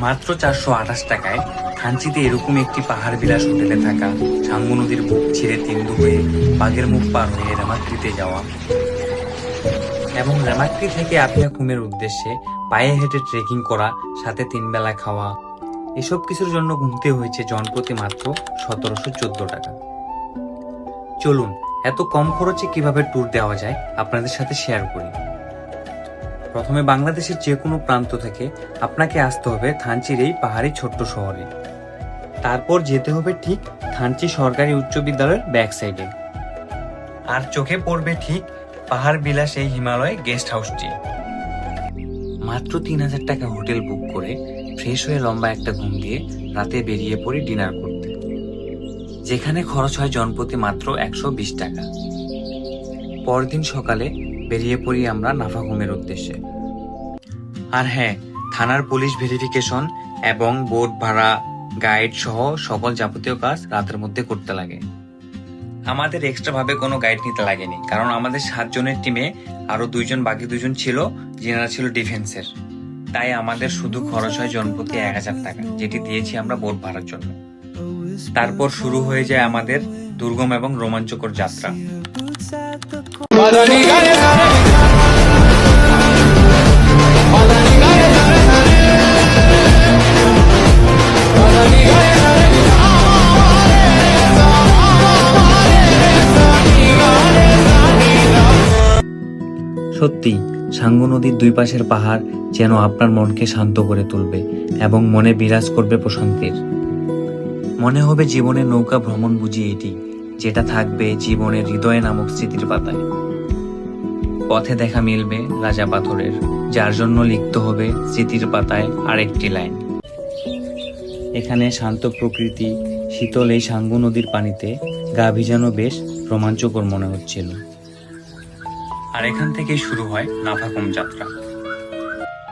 মাত্র 428 টাকায় থানচিতে এরকম একটি পাহাড় বিলাস হোটেলে থাকা, সাঙ্গু নদীর বুক ছিঁড়ে তিন্দু হয়ে বাগের মুখ পার হয়ে রেমাক্রিতে যাওয়া এবং রেমাক্রি থেকে আপিয়াকুমের উদ্দেশ্যে পায়ে হেঁটে ট্রেকিং করা, সাথে 3 বেলা খাওয়া, এসব কিছুর জন্য গুনতে হয়েছে জনপ্রতি মাত্র 1714 টাকা। চলুন এত কম খরচে কিভাবে ট্যুর দেওয়া যায় আপনাদের সাথে শেয়ার করি। প্রথমে বাংলাদেশের যে কোনো প্রান্ত থেকে আপনাকে আসতে হবে থানচির এই পাহাড়ি ছোট্ট শহরে। তারপর যেতে হবে ঠিক থানচি সরকারি উচ্চ বিদ্যালয়ের ব্যাক সাইডে। আর চোখে পড়বে ঠিক পাহাড় বিলাস এই হিমালয় গেস্ট হাউসটি। মাত্র 3000 টাকা হোটেল বুক করে ফ্রেশ হয়ে লম্বা একটা ঘুম দিয়ে রাতে বেরিয়ে পড়ি ডিনার করতে, যেখানে খরচ হয় জনপ্রতি মাত্র 120 টাকা। পরদিন সকালে বেরিয়ে পড়ি আমরা নাফাকুমের উদ্দেশ্যে। আর হ্যাঁ, থানার পুলিশ ভেরিফিকেশন এবং বোট ভাড়া, গাইড সহ সকল যাবতীয় কাজ রাতের মধ্যে করতে লাগে। আমাদের এক্সট্রা ভাবে কোনো গাইড নিতে লাগেনি, কারণ আমাদের 7 জনের টিমে আরো বাকি 2 জন ছিল, যেনারা ছিল ডিফেন্সের। তাই আমাদের শুধু খরচ হয় জনপ্রতি 1000 টাকা, যেটি দিয়েছি আমরা বোট ভাড়ার জন্য। তারপর শুরু হয়ে যায় আমাদের দুর্গম এবং রোমাঞ্চকর যাত্রা। সত্যি সাঙ্গু নদীর 2 পাশের পাহাড় যেন আপনার মনকে শান্ত করে তুলবে এবং মনে বিরাজ করবে প্রশান্তির। মনে হবে জীবনের নৌকা ভ্রমণ বুঝি এটি, যেটা থাকবে জীবনের হৃদয়ে নামক স্মৃতির পাতায়। পথে দেখা মিলবে রাজা পাথরের, যার জন্য লিখতে হবে স্মৃতির পাতায় আরেকটি লাইন। এখানে শান্ত প্রকৃতি, শীতল এই সাঙ্গু নদীর পানিতে গা ভিজানো বেশ রোমাঞ্চকর মনে হচ্ছিল। আর এখান থেকেই শুরু হয় নাফাকুম যাত্রা।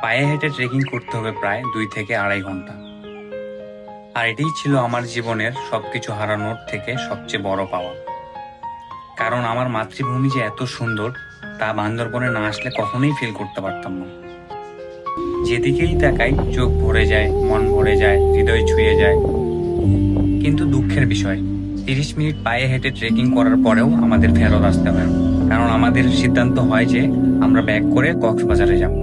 পায়ে হেঁটে ট্রেকিং করতে হবে প্রায় 2 থেকে 2.5 ঘন্টা। আর এটাই ছিল আমার জীবনের সবকিছু হারানোর থেকে সবচেয়ে বড় পাওয়া। কারণ আমার মাতৃভূমি যে এত সুন্দর তা বান্দরবনে না আসলে কখনোই ফিল করতে পারতাম না। যেদিকেই তাকাই চোখ ভরে যায়, মন ভরে যায়, হৃদয় ছুঁয়ে যায়। কিন্তু দুঃখের বিষয়, 30 মিনিট পায়ে হেঁটে ট্রেকিং করার পরেও আমাদের ফেরত আসতে হয়, কারণ আমাদের সিদ্ধান্ত হয় যে আমরা ব্যাক করে কক্সবাজারে যাব।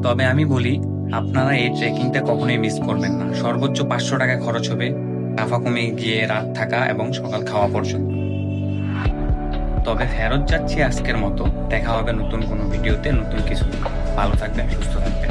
তবে আমি বলি, আপনারা এই ট্রেকিংটা কখনোই মিস করবেন না। সর্বোচ্চ 500 টাকা খরচ হবে নাফাকুমে গিয়ে রাত থাকা এবং সকাল খাওয়া পর্যন্ত। তবে ফেরত যাচ্ছি আজকের মতো। দেখা হবে নতুন কোনো ভিডিওতে, নতুন কিছু। ভালো থাকবেন, সুস্থ থাকবেন।